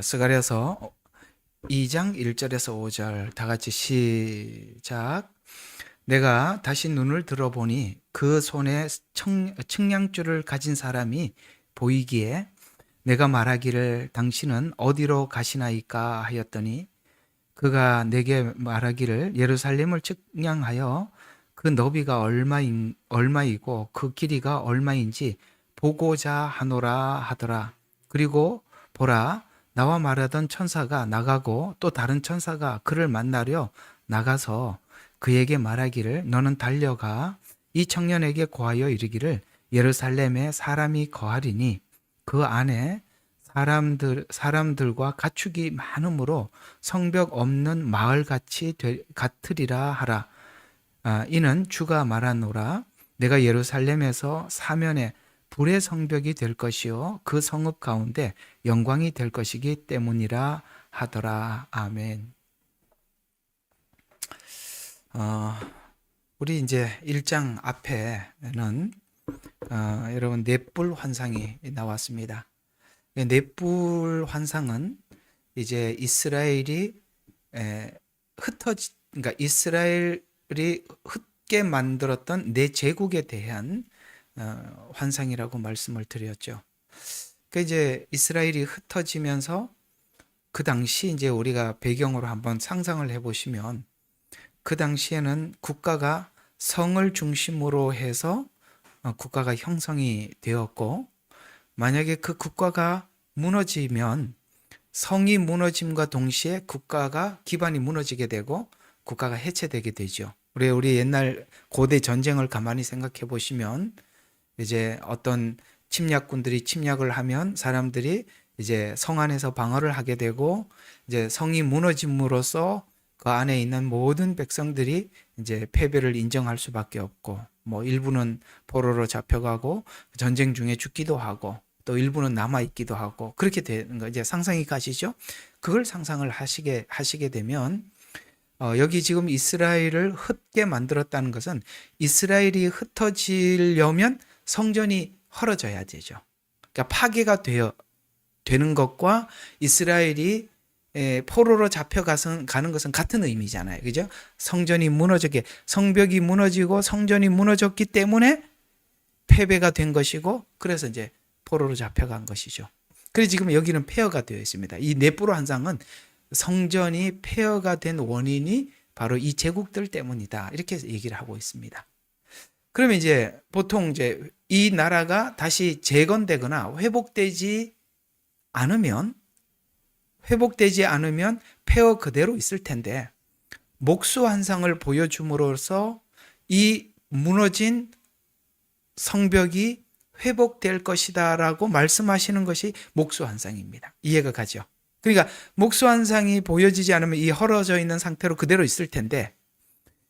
스가랴서 2장 1절에서 5절 다 같이 시작. 내가 다시 눈을 들어보니 그 손에 측량줄을 가진 사람이 보이기에 내가 말하기를 당신은 어디로 가시나이까 하였더니 그가 내게 말하기를 예루살렘을 측량하여 그 너비가 얼마이고 그 길이가 얼마인지 보고자 하노라 하더라. 그리고 보라, 나와 말하던 천사가 나가고 또 다른 천사가 그를 만나려 나가서 그에게 말하기를 너는 달려가 이 청년에게 고하여 이르기를 예루살렘에 사람이 거하리니 그 안에 사람들과 가축이 많으므로 성벽 없는 마을같이 같으리라 하라. 이는 주가 말하노라. 내가 예루살렘에서 사면에 불의 성벽이 될 것이요 그 성읍 가운데 영광이 될 것이기 때문이라 하더라. 아멘. 우리 이제 1장 앞에는 여러분 넷불 환상이 나왔습니다. 넷불 환상은 이제 그러니까 이스라엘이 흩게 만들었던 네 제국에 대한 환상이라고 말씀을 드렸죠. 그 이제 이스라엘이 흩어지면서 그 당시 이제 우리가 배경으로 한번 상상을 해보시면 그 당시에는 국가가 성을 중심으로 해서 국가가 형성이 되었고 만약에 그 국가가 무너지면 성이 무너짐과 동시에 국가가 기반이 무너지게 되고 국가가 해체되게 되죠. 우리 옛날 고대 전쟁을 가만히 생각해 보시면 이제 어떤 침략군들이 침략을 하면 사람들이 이제 성 안에서 방어를 하게 되고 이제 성이 무너짐으로써 그 안에 있는 모든 백성들이 이제 패배를 인정할 수밖에 없고 뭐 일부는 포로로 잡혀가고 전쟁 중에 죽기도 하고 또 일부는 남아 있기도 하고 그렇게 되는 거 이제 상상이 가시죠? 그걸 상상을 하시게 되면 여기 지금 이스라엘을 흩게 만들었다는 것은 이스라엘이 흩어지려면 성전이 헐어져야 되죠. 그러니까 파괴가 되는 것과 이스라엘이 포로로 잡혀가는 것은 같은 의미잖아요. 그죠? 성벽이 무너지고 성전이 무너졌기 때문에 패배가 된 것이고 그래서 이제 포로로 잡혀간 것이죠. 그래서 지금 여기는 폐허가 되어 있습니다. 이 넷불 환상은 성전이 폐허가 된 원인이 바로 이 제국들 때문이다. 이렇게 얘기를 하고 있습니다. 그러면 이제 보통 이제 이 나라가 다시 재건되거나 회복되지 않으면 폐허 그대로 있을 텐데 목수 환상을 보여줌으로써 이 무너진 성벽이 회복될 것이다라고 말씀하시는 것이 목수 환상입니다. 이해가 가죠? 그러니까 목수 환상이 보여지지 않으면 이 헐어져 있는 상태로 그대로 있을 텐데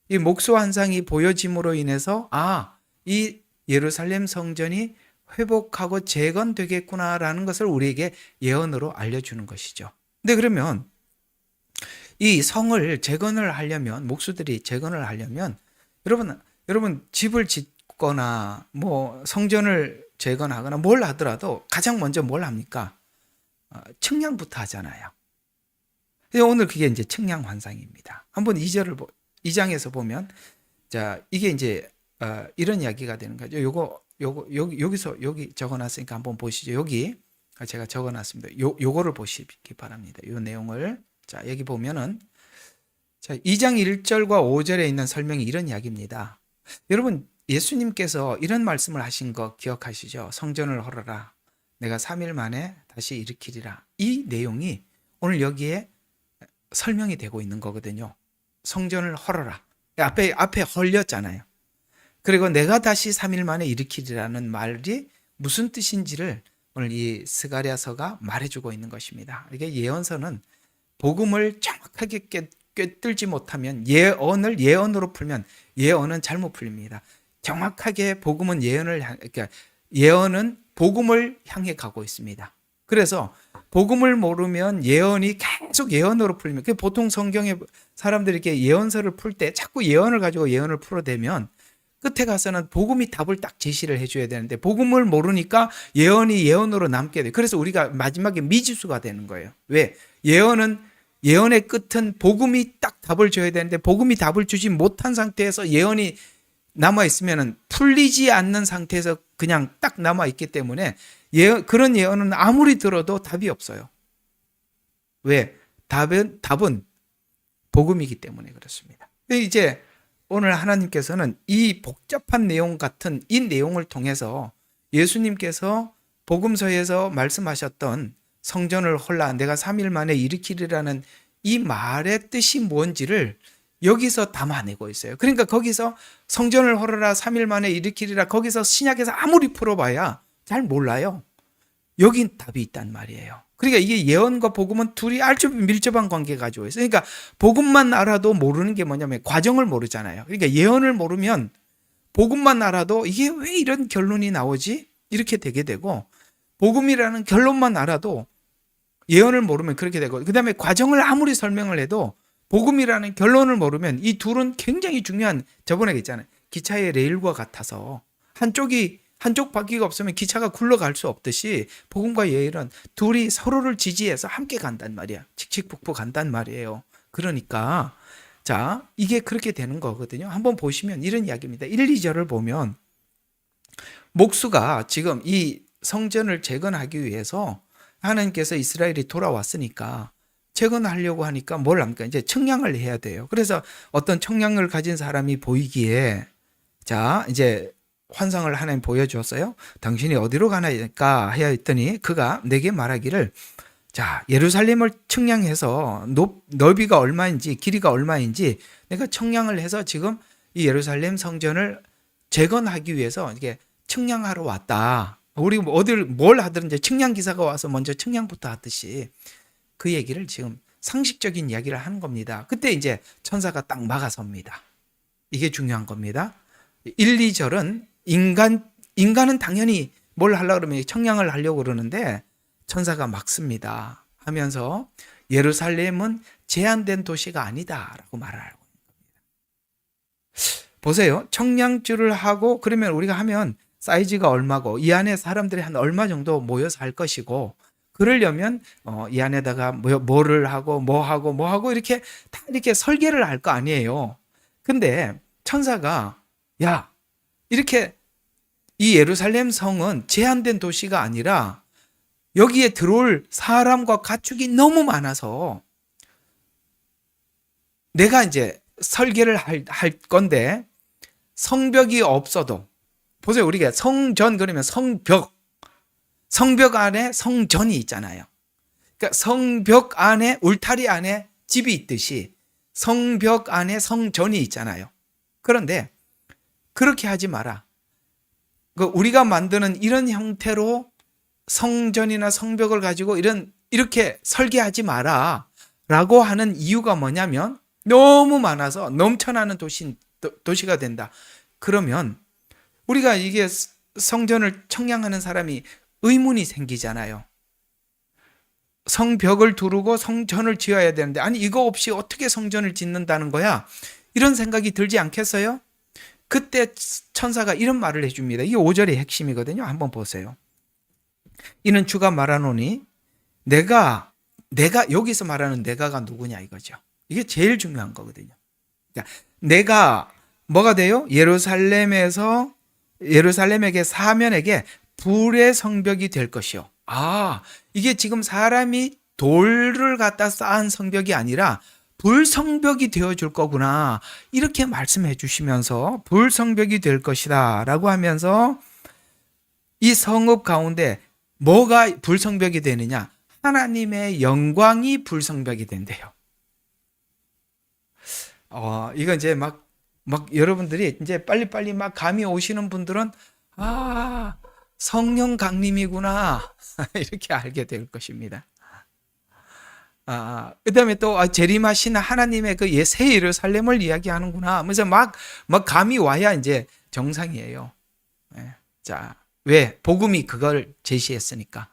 이 목수 환상이 보여짐으로 인해서 이 예루살렘 성전이 회복하고 재건되겠구나라는 것을 우리에게 예언으로 알려주는 것이죠. 근데 그러면 이 성을 재건을 하려면 목수들이 재건을 하려면 여러분 집을 짓거나 뭐 성전을 재건하거나 뭘 하더라도 가장 먼저 뭘 합니까? 측량부터 하잖아요. 오늘 그게 이제 측량 환상입니다. 한번 2장에서 보면 자 이게 이제 이런 이야기가 되는 거죠. 여기 적어놨으니까 한번 보시죠. 여기 제가 적어놨습니다. 요거를 보시기 바랍니다. 요 내용을 자 여기 보면은 자 2장 1절과 5절에 있는 설명이 이런 이야기입니다. 여러분 예수님께서 이런 말씀을 하신 거 기억하시죠? 성전을 헐어라. 내가 3일 만에 다시 일으키리라. 이 내용이 오늘 여기에 설명이 되고 있는 거거든요. 성전을 헐어라. 앞에 헐렸잖아요. 그리고 내가 다시 3일 만에 일으키리라는 말이 무슨 뜻인지를 오늘 이 스가랴서가 말해주고 있는 것입니다. 이게 예언서는 복음을 정확하게 꿰뚫지 못하면 예언으로 풀면 예언은 잘못 풀립니다. 정확하게 복음은 예언은 복음을 향해 가고 있습니다. 그래서 복음을 모르면 예언이 계속 예언으로 풀리면 보통 성경에 사람들이 이렇게 예언서를 풀 때 자꾸 예언을 가지고 예언을 풀어대면 끝에 가서는 복음이 답을 딱 제시를 해줘야 되는데 복음을 모르니까 예언이 예언으로 남게 돼. 그래서 우리가 마지막에 미지수가 되는 거예요. 왜? 예언의 끝은 복음이 딱 답을 줘야 되는데 복음이 답을 주지 못한 상태에서 예언이 남아 있으면 풀리지 않는 상태에서 그냥 딱 남아 있기 때문에 그런 예언은 아무리 들어도 답이 없어요. 왜? 답은 복음이기 때문에 그렇습니다. 이제 오늘 하나님께서는 이 복잡한 내용 같은 이 내용을 통해서 예수님께서 복음서에서 말씀하셨던 성전을 헐라 내가 3일 만에 일으키리라는 이 말의 뜻이 뭔지를 여기서 담아내고 있어요. 그러니까 거기서 성전을 헐어라 3일 만에 일으키리라 거기서 신약에서 아무리 풀어봐야 잘 몰라요. 여긴 답이 있단 말이에요. 그러니까 이게 예언과 복음은 둘이 아주 밀접한 관계가 가지고 있어요. 그러니까 복음만 알아도 모르는 게 뭐냐면 과정을 모르잖아요. 그러니까 예언을 모르면 복음만 알아도 이게 왜 이런 결론이 나오지? 이렇게 되게 되고 복음이라는 결론만 알아도 예언을 모르면 그렇게 되고 그다음에 과정을 아무리 설명을 해도 복음이라는 결론을 모르면 이 둘은 굉장히 중요한 저번에 있잖아요. 기차의 레일과 같아서 한쪽 바퀴가 없으면 기차가 굴러갈 수 없듯이 복음과 예언은 둘이 서로를 지지해서 함께 간단 말이야. 칙칙폭폭 간단 말이에요. 그러니까 자 이게 그렇게 되는 거거든요. 한번 보시면 이런 이야기입니다. 1, 2절을 보면 목수가 지금 이 성전을 재건하기 위해서 하나님께서 이스라엘이 돌아왔으니까 재건하려고 하니까 뭘 합니까? 이제 청량을 해야 돼요. 그래서 어떤 청량을 가진 사람이 보이기에 자 이제 환상을 하나님 보여주었어요. 당신이 어디로 가나까 하여 했더니 그가 내게 말하기를 자 예루살렘을 청량해서 너비가 얼마인지 길이가 얼마인지 내가 청량을 해서 지금 이 예루살렘 성전을 재건하기 위해서 이게 청량하러 왔다. 우리 어딜 뭘 하든 이제 청량 기사가 와서 먼저 청량부터 하듯이 그 얘기를 지금 상식적인 이야기를 하는 겁니다. 그때 이제 천사가 딱 막아섭니다. 이게 중요한 겁니다. 1, 2절은 인간은 당연히 뭘 하려고 그러면 청량을 하려고 그러는데 천사가 막습니다. 하면서 예루살렘은 제한된 도시가 아니다라고 말을 하고 있는 겁니다. 보세요. 청량줄을 하고 그러면 우리가 하면 사이즈가 얼마고 이 안에 사람들이 한 얼마 정도 모여서 할 것이고 그러려면 이 안에다가 뭐를 하고 뭐하고 이렇게 다 이렇게 설계를 할 거 아니에요. 근데 천사가 야 이렇게 이 예루살렘 성은 제한된 도시가 아니라 여기에 들어올 사람과 가축이 너무 많아서 내가 이제 설계를 할 건데 성벽이 없어도 보세요. 우리가 성전 그러면 성벽 안에 성전이 있잖아요. 그러니까 성벽 안에 울타리 안에 집이 있듯이 성벽 안에 성전이 있잖아요. 그런데 그렇게 하지 마라. 우리가 만드는 이런 형태로 성전이나 성벽을 가지고 이렇게 설계하지 마라 라고 하는 이유가 뭐냐면 너무 많아서 넘쳐나는 도시가 된다. 그러면 우리가 이게 성전을 청량하는 사람이 의문이 생기잖아요. 성벽을 두르고 성전을 지어야 되는데 아니 이거 없이 어떻게 성전을 짓는다는 거야? 이런 생각이 들지 않겠어요? 그때 천사가 이런 말을 해줍니다. 이게 5절의 핵심이거든요. 한번 보세요. 이는 주가 말하노니 내가 여기서 말하는 내가가 누구냐 이거죠. 이게 제일 중요한 거거든요. 그러니까 내가 뭐가 돼요? 예루살렘에게 사면에게 불의 성벽이 될 것이요. 이게 지금 사람이 돌을 갖다 쌓은 성벽이 아니라 불성벽이 되어줄 거구나. 이렇게 말씀해 주시면서 불성벽이 될 것이다 라고 하면서 이 성읍 가운데 뭐가 불성벽이 되느냐? 하나님의 영광이 불성벽이 된대요. 이거 이제 막 여러분들이 이제 빨리빨리 막 감이 오시는 분들은 성령 강림이구나 이렇게 알게 될 것입니다. 그 다음에 또 재림하신 하나님의 그 새 예루살렘을 이야기하는구나 하면서 막 감이 와야 이제 정상이에요. 자, 왜? 복음이 그걸 제시했으니까.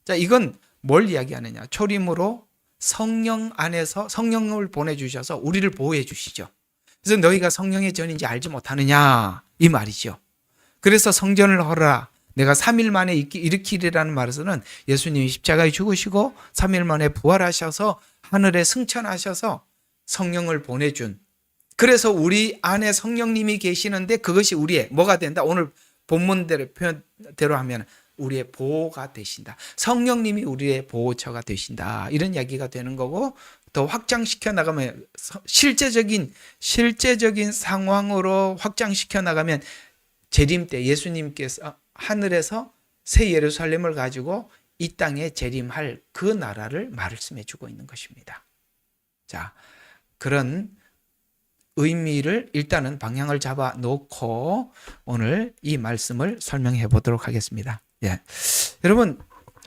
자, 이건 뭘 이야기하느냐? 초림으로 성령 안에서 성령을 보내주셔서 우리를 보호해 주시죠. 그래서 너희가 성령의 전인지 알지 못하느냐 이 말이죠. 그래서 성전을 헐어라. 내가 3일 만에 일으키리라는 말에서는 예수님이 십자가에 죽으시고 3일 만에 부활하셔서 하늘에 승천하셔서 성령을 보내준, 그래서 우리 안에 성령님이 계시는데 그것이 우리의 뭐가 된다? 오늘 본문대로 표현대로 하면 우리의 보호가 되신다. 성령님이 우리의 보호처가 되신다. 이런 이야기가 되는 거고, 더 확장시켜 나가면 실제적인 상황으로 확장시켜 나가면 재림 때 예수님께서 하늘에서 새 예루살렘을 가지고 이 땅에 재림할 그 나라를 말씀해 주고 있는 것입니다. 자, 그런 의미를 일단은 방향을 잡아 놓고 오늘 이 말씀을 설명해 보도록 하겠습니다. 예. 여러분,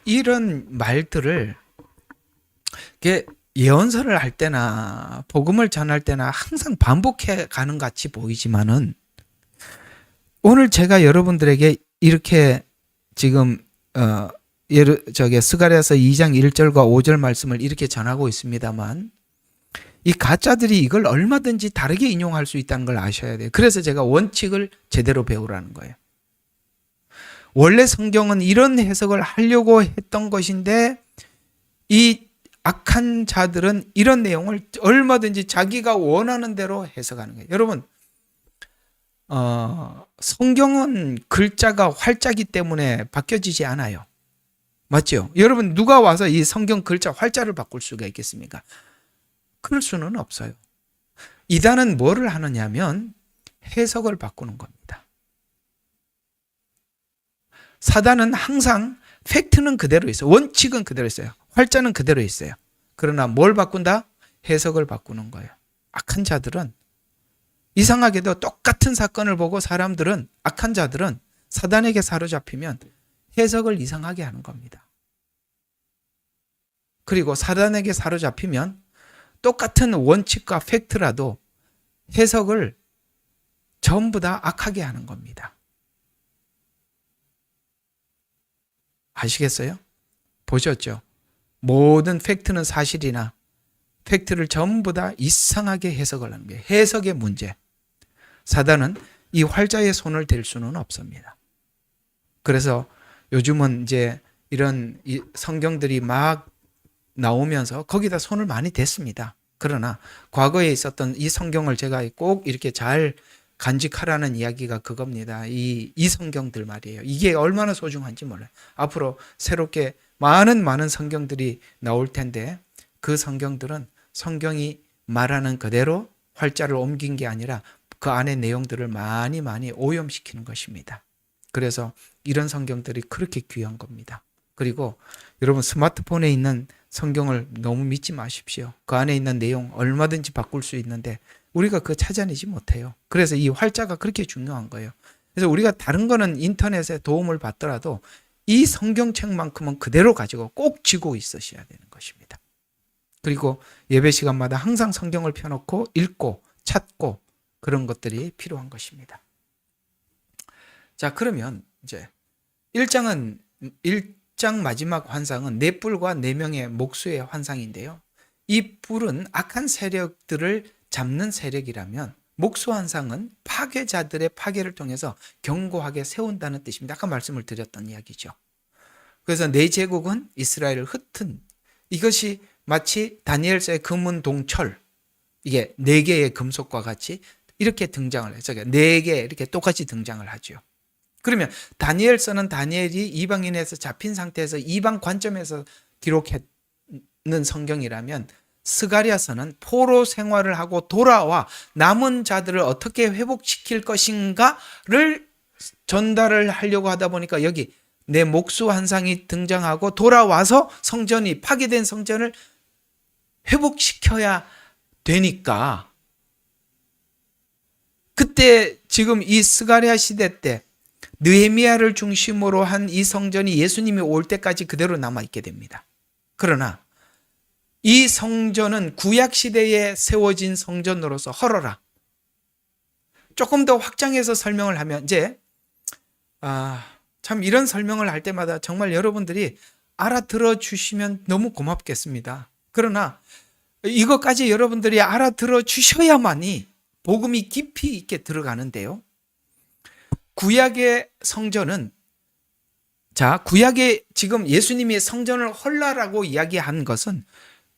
이런 말들을 예언서를 할 때나 복음을 전할 때나 항상 반복해 가는 같이 보이지만은 오늘 제가 여러분들에게 이렇게 지금 스가랴서 2장 1절과 5절 말씀을 이렇게 전하고 있습니다만 이 가짜들이 이걸 얼마든지 다르게 인용할 수 있다는 걸 아셔야 돼요. 그래서 제가 원칙을 제대로 배우라는 거예요. 원래 성경은 이런 해석을 하려고 했던 것인데 이 악한 자들은 이런 내용을 얼마든지 자기가 원하는 대로 해석하는 거예요. 여러분, 성경은 글자가 활자기 때문에 바뀌어지지 않아요. 맞죠? 여러분, 누가 와서 이 성경 글자 활자를 바꿀 수가 있겠습니까? 그럴 수는 없어요. 이단은 뭐를 하느냐면 해석을 바꾸는 겁니다. 사단은 항상 팩트는 그대로 있어요. 원칙은 그대로 있어요. 활자는 그대로 있어요. 그러나 뭘 바꾼다? 해석을 바꾸는 거예요. 악한 자들은 이상하게도 똑같은 사건을 보고 사람들은, 악한 자들은 사단에게 사로잡히면 해석을 이상하게 하는 겁니다. 그리고 사단에게 사로잡히면 똑같은 원칙과 팩트라도 해석을 전부 다 악하게 하는 겁니다. 아시겠어요? 보셨죠? 모든 팩트는 사실이나 팩트를 전부 다 이상하게 해석을 하는 거예요. 해석의 문제. 사단은 이 활자의 손을 댈 수는 없습니다. 그래서 요즘은 이제 이런 성경들이 막 나오면서 거기다 손을 많이 댔습니다. 그러나 과거에 있었던 이 성경을 제가 꼭 이렇게 잘 간직하라는 이야기가 그겁니다. 이 성경들 말이에요. 이게 얼마나 소중한지 몰라요. 앞으로 새롭게 많은 성경들이 나올 텐데 그 성경들은 성경이 말하는 그대로 활자를 옮긴 게 아니라 그 안의 내용들을 많이 오염시키는 것입니다. 그래서 이런 성경들이 그렇게 귀한 겁니다. 그리고 여러분, 스마트폰에 있는 성경을 너무 믿지 마십시오. 그 안에 있는 내용 얼마든지 바꿀 수 있는데 우리가 그거 찾아내지 못해요. 그래서 이 활자가 그렇게 중요한 거예요. 그래서 우리가 다른 거는 인터넷에 도움을 받더라도 이 성경책만큼은 그대로 가지고 꼭 쥐고 있으셔야 되는 것입니다. 그리고 예배 시간마다 항상 성경을 펴놓고 읽고 찾고 그런 것들이 필요한 것입니다. 자, 그러면 이제 1장 마지막 환상은 네 뿔과 네 명의 목수의 환상인데요. 이 뿔은 악한 세력들을 잡는 세력이라면 목수 환상은 파괴자들의 파괴를 통해서 견고하게 세운다는 뜻입니다. 아까 말씀을 드렸던 이야기죠. 그래서 네 제국은 이스라엘을 흩은, 이것이 마치 다니엘서의 금은 동철, 이게 네 개의 금속과 같이 이렇게 등장을 해요. 네 개 이렇게 똑같이 등장을 하죠. 그러면 다니엘서는 다니엘이 이방인에서 잡힌 상태에서 이방 관점에서 기록했는 성경이라면 스가랴서는 포로 생활을 하고 돌아와 남은 자들을 어떻게 회복시킬 것인가를 전달을 하려고 하다 보니까 여기 내 목수 환상이 등장하고 돌아와서 성전이 파괴된 성전을 회복시켜야 되니까 그때 지금 이 스가랴 시대 때 느헤미야를 중심으로 한 이 성전이 예수님이 올 때까지 그대로 남아있게 됩니다. 그러나 이 성전은 구약 시대에 세워진 성전으로서 헐어라. 조금 더 확장해서 설명을 하면 이제 참 이런 설명을 할 때마다 정말 여러분들이 알아들어 주시면 너무 고맙겠습니다. 그러나 이것까지 여러분들이 알아들어 주셔야만이 복음이 깊이 있게 들어가는데요. 구약의 성전은, 자, 구약에 지금 예수님이 성전을 헐라라고 이야기한 것은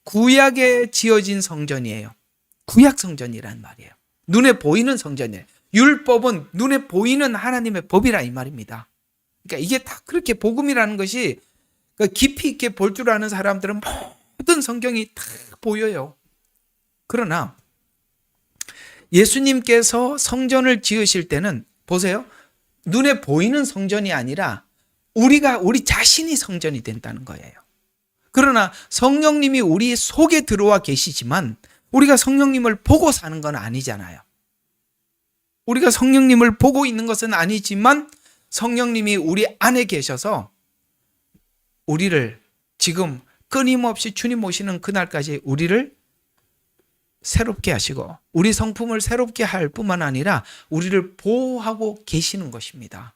구약에 지어진 성전이에요. 구약 성전이란 말이에요. 눈에 보이는 성전이에요. 율법은 눈에 보이는 하나님의 법이라 이 말입니다. 그러니까 이게 다 그렇게 복음이라는 것이 깊이 있게 볼 줄 아는 사람들은 모든 성경이 다 보여요. 그러나 예수님께서 성전을 지으실 때는 보세요. 눈에 보이는 성전이 아니라 우리 자신이 성전이 된다는 거예요. 그러나 성령님이 우리 속에 들어와 계시지만 우리가 성령님을 보고 사는 건 아니잖아요. 우리가 성령님을 보고 있는 것은 아니지만 성령님이 우리 안에 계셔서 우리를 지금 끊임없이 주님 오시는 그날까지 우리를 새롭게 하시고 우리 성품을 새롭게 할 뿐만 아니라 우리를 보호하고 계시는 것입니다.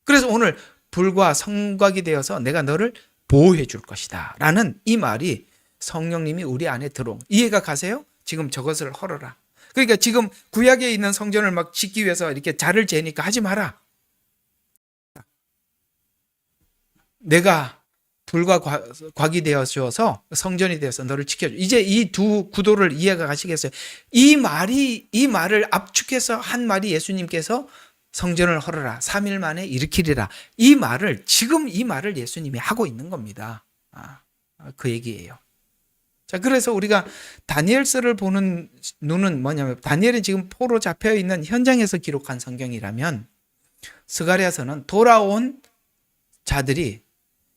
그래서 오늘 불과 성곽이 되어서 내가 너를 보호해 줄 것이다 라는 이 말이 성령님이 우리 안에 들어온, 이해가 가세요? 지금 저것을 헐어라. 그러니까 지금 구약에 있는 성전을 막 짓기 위해서 이렇게 자를 재니까 하지 마라. 내가 불과 곽이 되어서 성전이 되어서 너를 지켜줘. 이제 이 두 구도를 이해가 가시겠어요? 이 말을 압축해서 한 말이 예수님께서 성전을 헐어라. 3일 만에 일으키리라. 지금 이 말을 예수님이 하고 있는 겁니다. 그 얘기예요. 자, 그래서 우리가 다니엘서를 보는 눈은 뭐냐면, 다니엘이 지금 포로 잡혀 있는 현장에서 기록한 성경이라면 스가랴서는 돌아온 자들이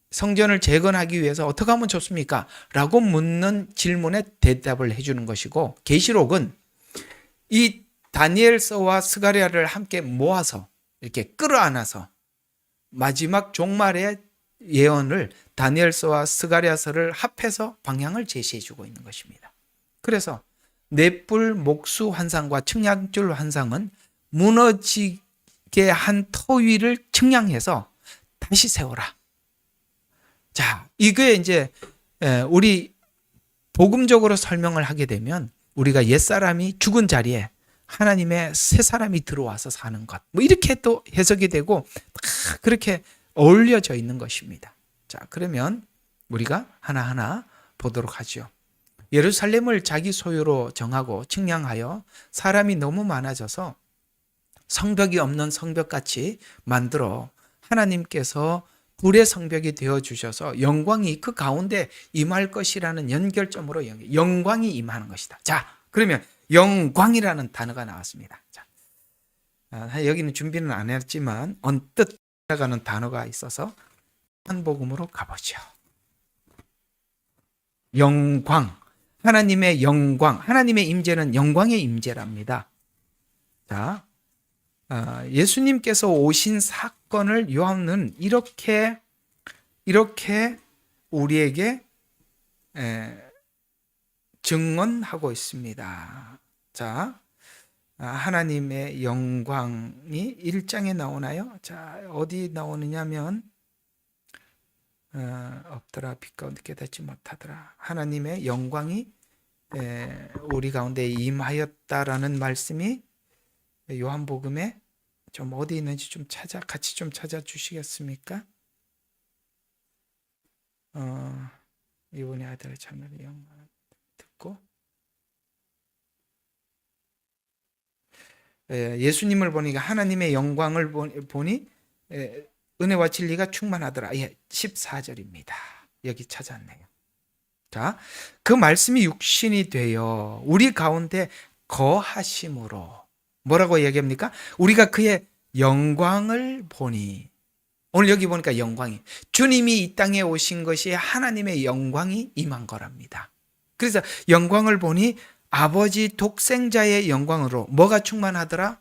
성전을 재건하기 위해서 어떻게 하면 좋습니까? 라고 묻는 질문에 대답을 해주는 것이고, 계시록은 이 다니엘서와 스가랴를 함께 모아서 이렇게 끌어안아서 마지막 종말의 예언을 다니엘서와 스가랴서를 합해서 방향을 제시해주고 있는 것입니다. 그래서 넷불 목수 환상과 측량줄 환상은 무너지게 한 터 위를 측량해서 다시 세워라. 자, 이게 이제 우리 복음적으로 설명을 하게 되면 우리가 옛사람이 죽은 자리에 하나님의 새 사람이 들어와서 사는 것, 뭐 이렇게 또 해석이 되고 다 그렇게 어울려져 있는 것입니다. 자, 그러면 우리가 하나하나 보도록 하죠. 예루살렘을 자기 소유로 정하고 측량하여 사람이 너무 많아져서 성벽이 없는 성벽같이 만들어 하나님께서 불의 성벽이 되어주셔서 영광이 그 가운데 임할 것이라는 연결점으로 영광이 임하는 것이다. 자, 그러면 영광이라는 단어가 나왔습니다. 자, 여기는 준비는 안 했지만 언뜻 나가는 단어가 있어서 요한복음으로 가보죠. 영광, 하나님의 영광, 하나님의 임재는 영광의 임재랍니다. 자, 예수님께서 오신 사건을 요한은 이렇게 우리에게 증언하고 있습니다. 자, 하나님의 영광이 1장에 나오나요? 자, 어디 나오느냐면 없더라, 빛 가운데 깨닫지 못하더라. 하나님의 영광이 우리 가운데 임하였다라는 말씀이 요한복음에 좀 어디 있는지 좀 같이 좀 찾아주시겠습니까? 이분의 아들의 자녀의 영광을 듣고 예수님을 보니까 하나님의 영광을 보니 은혜와 진리가 충만하더라. 14절입니다. 여기 찾았네요. 자, 그 말씀이 육신이 되어 우리 가운데 거하심으로 뭐라고 얘기합니까? 우리가 그의 영광을 보니, 오늘 여기 보니까 영광이, 주님이 이 땅에 오신 것이 하나님의 영광이 임한 거랍니다. 그래서 영광을 보니 아버지 독생자의 영광으로 뭐가 충만하더라?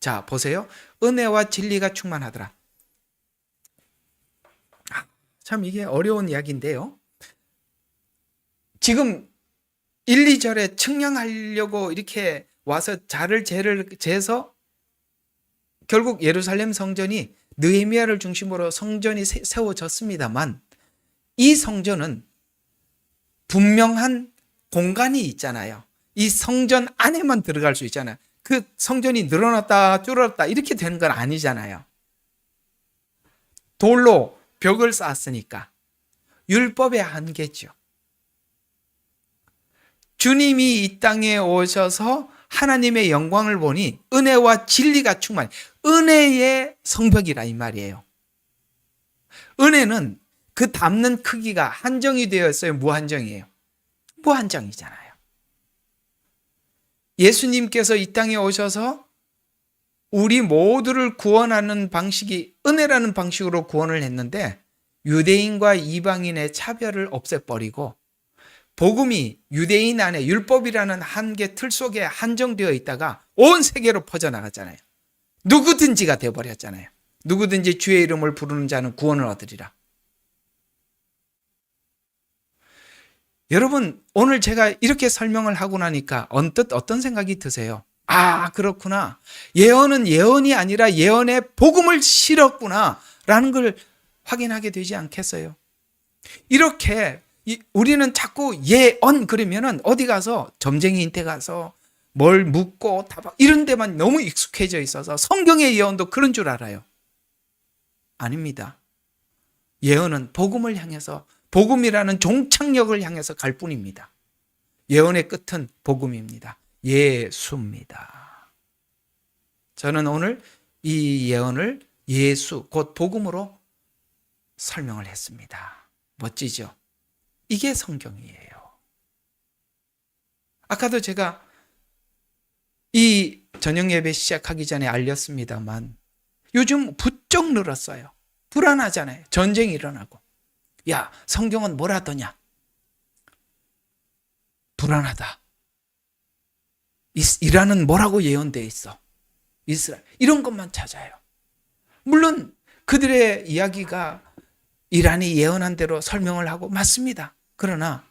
자, 보세요. 은혜와 진리가 충만하더라. 참 이게 어려운 이야기인데요. 지금 1, 2절에 측량하려고 이렇게 와서 재를 재서 결국 예루살렘 성전이 느헤미야를 중심으로 성전이 세워졌습니다만, 이 성전은 분명한 공간이 있잖아요. 이 성전 안에만 들어갈 수 있잖아요. 그 성전이 늘어났다 줄었다 이렇게 되는 건 아니잖아요. 돌로 벽을 쌓았으니까 율법의 한계죠. 주님이 이 땅에 오셔서 하나님의 영광을 보니 은혜와 진리가 충만해. 은혜의 성벽이라 이 말이에요. 은혜는 그 담는 크기가 한정이 되어 있어요? 무한정이에요? 무한정이잖아요. 예수님께서 이 땅에 오셔서 우리 모두를 구원하는 방식이 은혜라는 방식으로 구원을 했는데 유대인과 이방인의 차별을 없애버리고 복음이 유대인 안에 율법이라는 한계 틀 속에 한정되어 있다가 온 세계로 퍼져나갔잖아요. 누구든지가 되어버렸잖아요. 누구든지 주의 이름을 부르는 자는 구원을 얻으리라. 여러분, 오늘 제가 이렇게 설명을 하고 나니까 언뜻 어떤 생각이 드세요? 아, 그렇구나. 예언은 예언이 아니라 예언의 복음을 실었구나 라는 걸 확인하게 되지 않겠어요? 이렇게 우리는 자꾸 예언 그러면은 어디 가서 점쟁이한테 가서 뭘 묻고 다박 이런 데만 너무 익숙해져 있어서 성경의 예언도 그런 줄 알아요. 아닙니다. 예언은 복음을 향해서 복음이라는 종착역을 향해서 갈 뿐입니다. 예언의 끝은 복음입니다. 예수입니다. 저는 오늘 이 예언을 예수 곧 복음으로 설명을 했습니다. 멋지죠? 이게 성경이에요. 아까도 제가 이 저녁 예배 시작하기 전에 알렸습니다만 요즘 부쩍 늘었어요. 불안하잖아요. 전쟁이 일어나고. 야, 성경은 뭐라더냐? 불안하다. 이란은 뭐라고 예언되어 있어? 이스라엘. 이런 것만 찾아요. 물론 그들의 이야기가 이란이 예언한 대로 설명을 하고 맞습니다. 그러나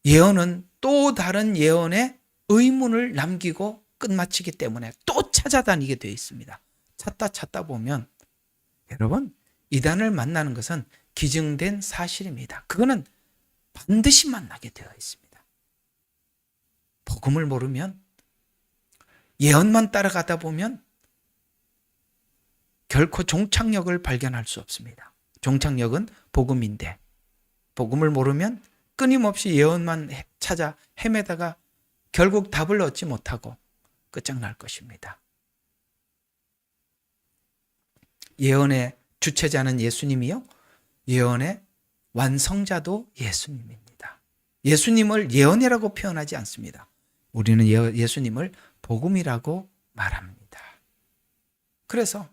예언은 또 다른 예언의 의문을 남기고 끝마치기 때문에 또 찾아다니게 되어 있습니다. 찾다 보면 여러분, 이단을 만나는 것은 기증된 사실입니다. 그거는 반드시 만나게 되어 있습니다. 복음을 모르면 예언만 따라가다 보면 결코 종착역을 발견할 수 없습니다. 종착역은 복음인데 복음을 모르면 끊임없이 예언만 찾아 헤매다가 결국 답을 얻지 못하고 끝장날 것입니다. 예언의 주체자는 예수님이요. 예언의 완성자도 예수님입니다. 예수님을 예언이라고 표현하지 않습니다. 우리는 예수님을 복음이라고 말합니다. 그래서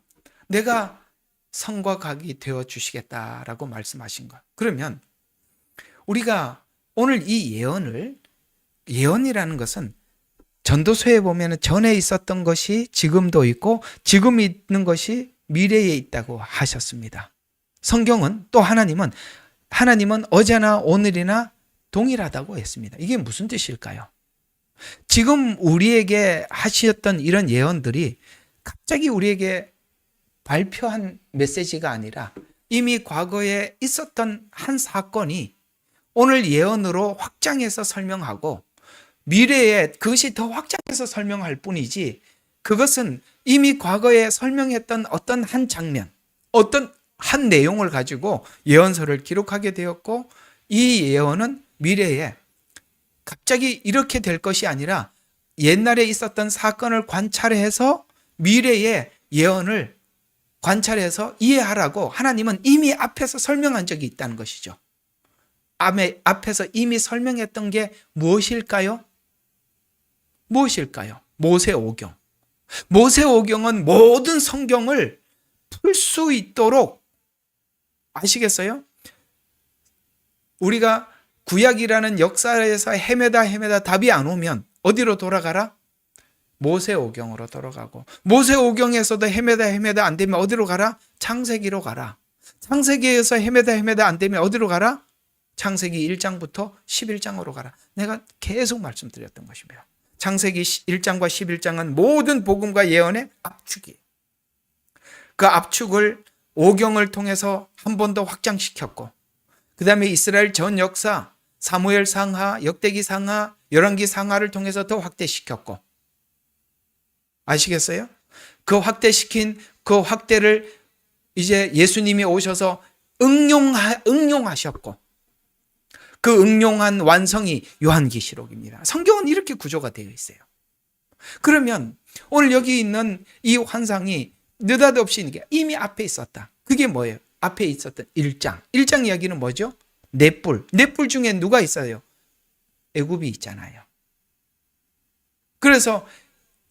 내가 성과 각이 되어 주시겠다라고 말씀하신 것. 그러면 우리가 오늘 이 예언이라는 것은 전도서에 보면 전에 있었던 것이 지금도 있고 지금 있는 것이 미래에 있다고 하셨습니다. 성경은 또 하나님은 어제나 오늘이나 동일하다고 했습니다. 이게 무슨 뜻일까요? 지금 우리에게 하셨던 이런 예언들이 갑자기 우리에게 발표한 메시지가 아니라 이미 과거에 있었던 한 사건이 오늘 예언으로 확장해서 설명하고 미래에 그것이 더 확장해서 설명할 뿐이지 그것은 이미 과거에 설명했던 어떤 한 장면, 어떤 한 내용을 가지고 예언서를 기록하게 되었고 이 예언은 미래에 갑자기 이렇게 될 것이 아니라 옛날에 있었던 사건을 관찰해서 미래의 예언을 관찰해서 이해하라고 하나님은 이미 앞에서 설명한 적이 있다는 것이죠. 앞에서 이미 설명했던 게 무엇일까요? 무엇일까요? 모세오경. 모세오경은 모든 성경을 풀 수 있도록 아시겠어요? 우리가 구약이라는 역사에서 헤매다 답이 안 오면 어디로 돌아가라? 모세오경으로 돌아가고 모세오경에서도 헤매다 안 되면 어디로 가라? 창세기로 가라. 창세기에서 헤매다 안 되면 어디로 가라? 창세기 1장부터 11장으로 가라. 내가 계속 말씀드렸던 것입니다. 창세기 1장과 11장은 모든 복음과 예언의 압축이에요. 그 압축을 오경을 통해서 한 번 더 확장시켰고 그 다음에 이스라엘 전 역사 사무엘 상하, 역대기 상하, 열왕기 상하를 통해서 더 확대시켰고 아시겠어요? 그 확대시킨 그 확대를 이제 예수님이 오셔서 응용하셨고, 그 응용한 완성이 요한계시록입니다. 성경은 이렇게 구조가 되어 있어요. 그러면 오늘 여기 있는 이 환상이 느닷없이 이미 앞에 있었다. 그게 뭐예요? 앞에 있었던 1장. 1장 이야기는 뭐죠? 넷불. 넷불 중에 누가 있어요? 애굽이 있잖아요. 그래서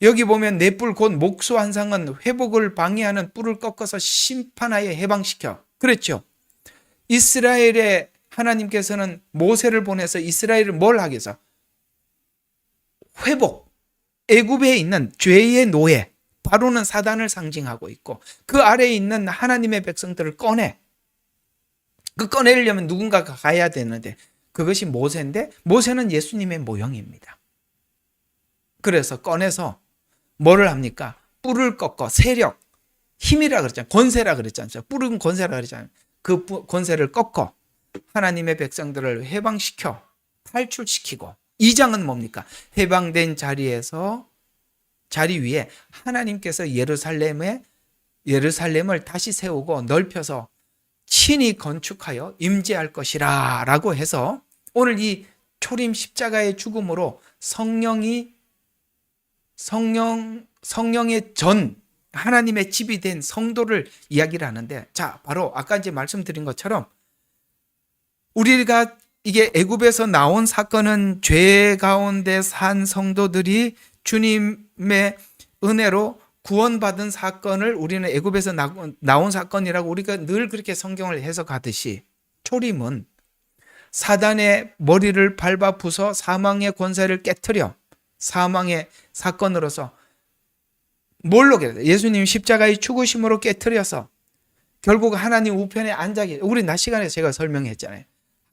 여기 보면 넷불 곧 목수 환상은 회복을 방해하는 뿔을 꺾어서 심판하여 해방시켜. 그랬죠. 이스라엘의 하나님께서는 모세를 보내서 이스라엘을 뭘 하기 위해서? 회복. 애굽에 있는 죄의 노예, 바로는 사단을 상징하고 있고 그 아래에 있는 하나님의 백성들을 꺼내려면 누군가가 가야 되는데 그것이 모세인데 모세는 예수님의 모형입니다. 그래서 꺼내서 뭐를 합니까? 뿔을 꺾어 세력, 힘이라 그랬잖아요. 권세라 그랬잖아요. 뿔은 권세라 그랬잖아요. 그 권세를 꺾어 하나님의 백성들을 해방시켜 탈출시키고, 2장은 뭡니까? 해방된 자리 위에 하나님께서 예루살렘을 다시 세우고 넓혀서 친히 건축하여 임재할 것이라 라고 해서 오늘 이 초림 십자가의 죽음으로 성령의 전 하나님의 집이 된 성도를 이야기를 하는데, 자, 바로 아까 이제 말씀드린 것처럼 우리가 이게 애굽에서 나온 사건은 죄 가운데 산 성도들이 주님의 은혜로 구원받은 사건을 우리는 애굽에서 나온 사건이라고 우리가 늘 그렇게 성경을 해석하듯이, 초림은 사단의 머리를 밟아 부숴 사망의 권세를 깨트려 사망의 사건으로서 뭘로 깨뜨려? 예수님 십자가의 죽으심으로 깨트려서 결국 하나님 우편에 앉아 계시. 우리 낮 시간에 제가 설명했잖아요.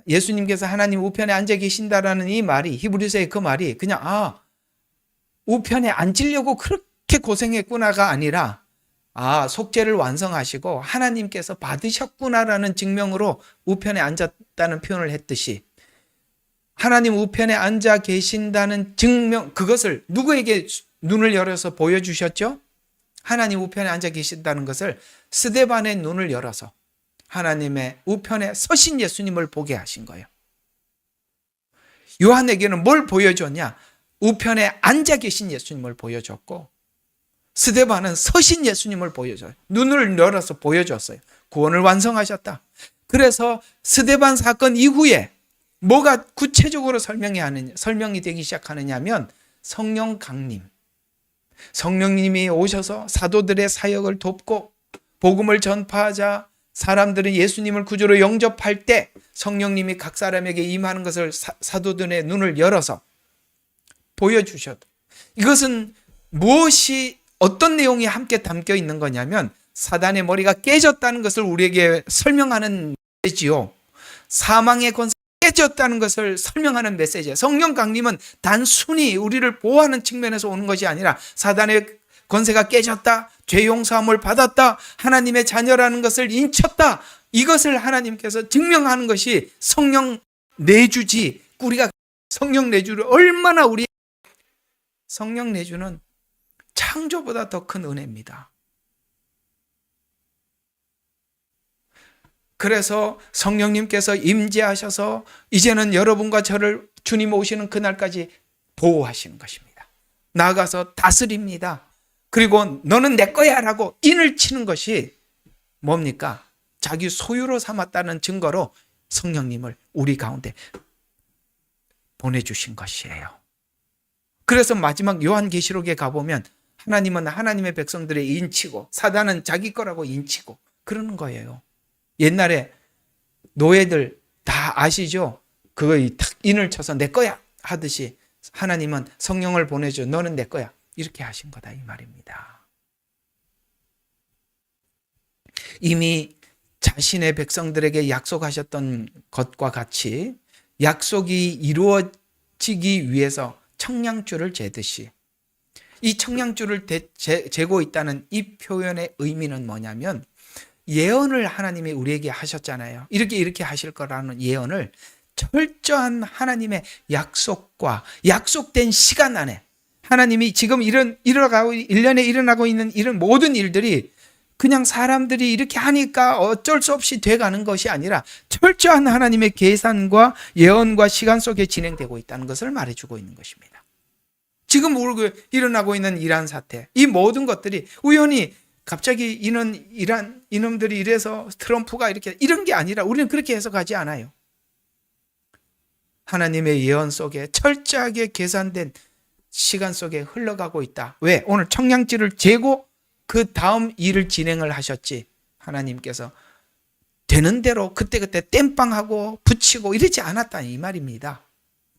예수님께서 하나님 우편에 앉아 계신다라는 이 말이, 히브리서의 그 말이 그냥 우편에 앉으려고 그렇게 고생했구나가 아니라 속죄를 완성하시고 하나님께서 받으셨구나라는 증명으로 우편에 앉았다는 표현을 했듯이, 하나님 우편에 앉아 계신다는 증명, 그것을 누구에게 눈을 열어서 보여주셨죠? 하나님 우편에 앉아 계신다는 것을 스데반의 눈을 열어서 하나님의 우편에 서신 예수님을 보게 하신 거예요. 요한에게는 뭘 보여줬냐? 우편에 앉아 계신 예수님을 보여줬고, 스데반은 서신 예수님을 보여줘요. 눈을 열어서 보여줬어요. 구원을 완성하셨다. 그래서 스데반 사건 이후에 뭐가 구체적으로 설명이 되기 시작하느냐면 성령 강림. 성령님이 오셔서 사도들의 사역을 돕고 복음을 전파하자 사람들은 예수님을 구주로 영접할 때 성령님이 각 사람에게 임하는 것을 사도들의 눈을 열어서 보여주셔도, 이것은 무엇이 어떤 내용이 함께 담겨 있는 거냐면 사단의 머리가 깨졌다는 것을 우리에게 설명하는 메시지요. 사망의 권세가 깨졌다는 것을 설명하는 메시지예요. 성령 강림은 단순히 우리를 보호하는 측면에서 오는 것이 아니라 사단의 권세가 깨졌다, 죄 용서함을 받았다, 하나님의 자녀라는 것을 인쳤다, 이것을 하나님께서 증명하는 것이 성령 내주지. 우리가 성령 내주를 얼마나 성령 내주는 창조보다 더 큰 은혜입니다. 그래서 성령님께서 임재하셔서 이제는 여러분과 저를 주님 오시는 그날까지 보호하시는 것입니다. 나아가서 다스립니다. 그리고 너는 내 거야 라고 인을 치는 것이 뭡니까? 자기 소유로 삼았다는 증거로 성령님을 우리 가운데 보내주신 것이에요. 그래서 마지막 요한계시록에 가보면 하나님은 하나님의 백성들의 인치고 사단은 자기 거라고 인치고 그러는 거예요. 옛날에 노예들 다 아시죠? 그거 탁 인을 쳐서 내 거야 하듯이 하나님은 성령을 보내줘. 너는 내 거야. 이렇게 하신 거다 이 말입니다. 이미 자신의 백성들에게 약속하셨던 것과 같이 약속이 이루어지기 위해서 청량줄을 재듯이, 이 청량줄을 재고 있다는 이 표현의 의미는 뭐냐면 예언을 하나님이 우리에게 하셨잖아요. 이렇게 하실 거라는 예언을 철저한 하나님의 약속과 약속된 시간 안에 하나님이 지금 일어나고 1년에 일어나고 있는 이런 모든 일들이 그냥 사람들이 이렇게 하니까 어쩔 수 없이 돼가는 것이 아니라 철저한 하나님의 계산과 예언과 시간 속에 진행되고 있다는 것을 말해주고 있는 것입니다. 지금 일어나고 있는 이란 사태, 이 모든 것들이 우연히 갑자기 이놈들이 이래서 트럼프가 이렇게 이런 게 아니라 우리는 그렇게 해석하지 않아요. 하나님의 예언 속에 철저하게 계산된 시간 속에 흘러가고 있다. 왜? 오늘 청량지를 재고 그 다음 일을 진행을 하셨지. 하나님께서 되는 대로 그때그때 땜빵하고 붙이고 이러지 않았다 이 말입니다.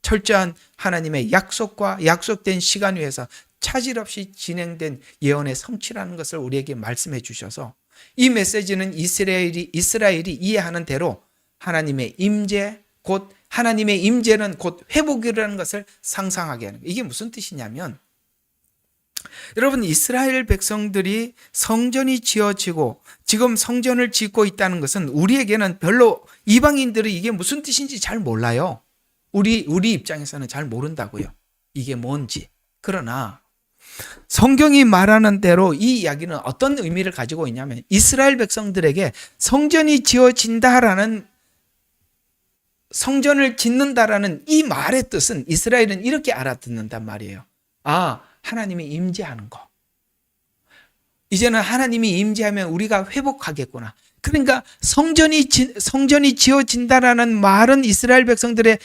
철저한 하나님의 약속과 약속된 시간 위에서 차질 없이 진행된 예언의 성취라는 것을 우리에게 말씀해 주셔서 이 메시지는 이스라엘이 이해하는 대로 하나님의 임재, 곧 하나님의 임재는 곧 회복이라는 것을 상상하게 하는 거예요. 이게 무슨 뜻이냐면 여러분, 이스라엘 백성들이 성전이 지어지고 지금 성전을 짓고 있다는 것은 우리에게는 별로 이방인들이 이게 무슨 뜻인지 잘 몰라요. 우리 입장에서는 잘 모른다고요. 이게 뭔지. 그러나 성경이 말하는 대로 이 이야기는 어떤 의미를 가지고 있냐면 이스라엘 백성들에게 성전이 지어진다라는 성전을 짓는다라는 이 말의 뜻은 이스라엘은 이렇게 알아듣는단 말이에요. 아, 하나님이 임재하는 거. 이제는 하나님이 임재하면 우리가 회복하겠구나. 그러니까 성전이 지어진다라는 말은 이스라엘 백성들에게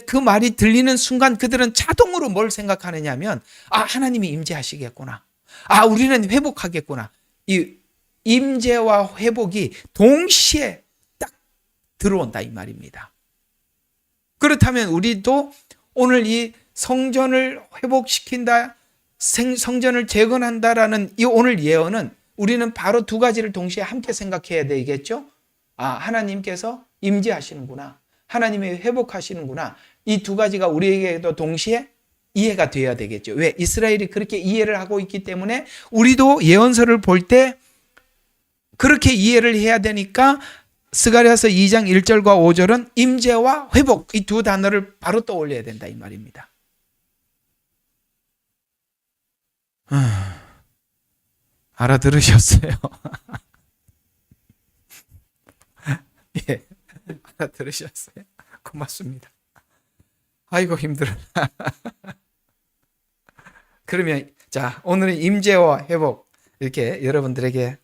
그 말이 들리는 순간 그들은 자동으로 뭘 생각하느냐면 아, 하나님이 임재하시겠구나. 아, 우리는 회복하겠구나. 이 임재와 회복이 동시에 딱 들어온다 이 말입니다. 그렇다면 우리도 오늘 이 성전을 회복시킨다, 성전을 재건한다라는 이 오늘 예언은 우리는 바로 두 가지를 동시에 함께 생각해야 되겠죠? 아, 하나님께서 임재하시는구나. 하나님이 회복하시는구나. 이 두 가지가 우리에게도 동시에 이해가 되어야 되겠죠. 왜? 이스라엘이 그렇게 이해를 하고 있기 때문에 우리도 예언서를 볼 때 그렇게 이해를 해야 되니까 스가랴서 2장 1절과 5절은 임재와 회복 이 두 단어를 바로 떠올려야 된다 이 말입니다. 알아들으셨어요? 예, 알아들으셨어요? 고맙습니다. 아이고 힘들어. 그러면 자, 오늘은 임재와 회복 이렇게 여러분들에게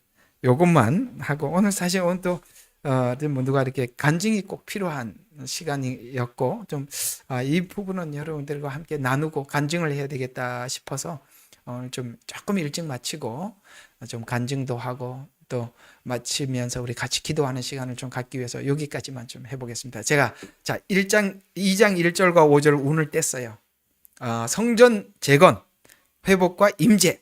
이것만 하고 오늘 사실 오늘 또 누가 이렇게 간증이 꼭 필요한 시간이었고 좀 이 부분은 여러분들과 함께 나누고 간증을 해야 되겠다 싶어서 오늘 좀 조금 일찍 마치고 좀 간증도 하고 또 마치면서 우리 같이 기도하는 시간을 좀 갖기 위해서 여기까지만 좀 해보겠습니다. 제가 자 2장 1절과 5절을 운을 뗐어요. 성전 재건, 회복과 임재.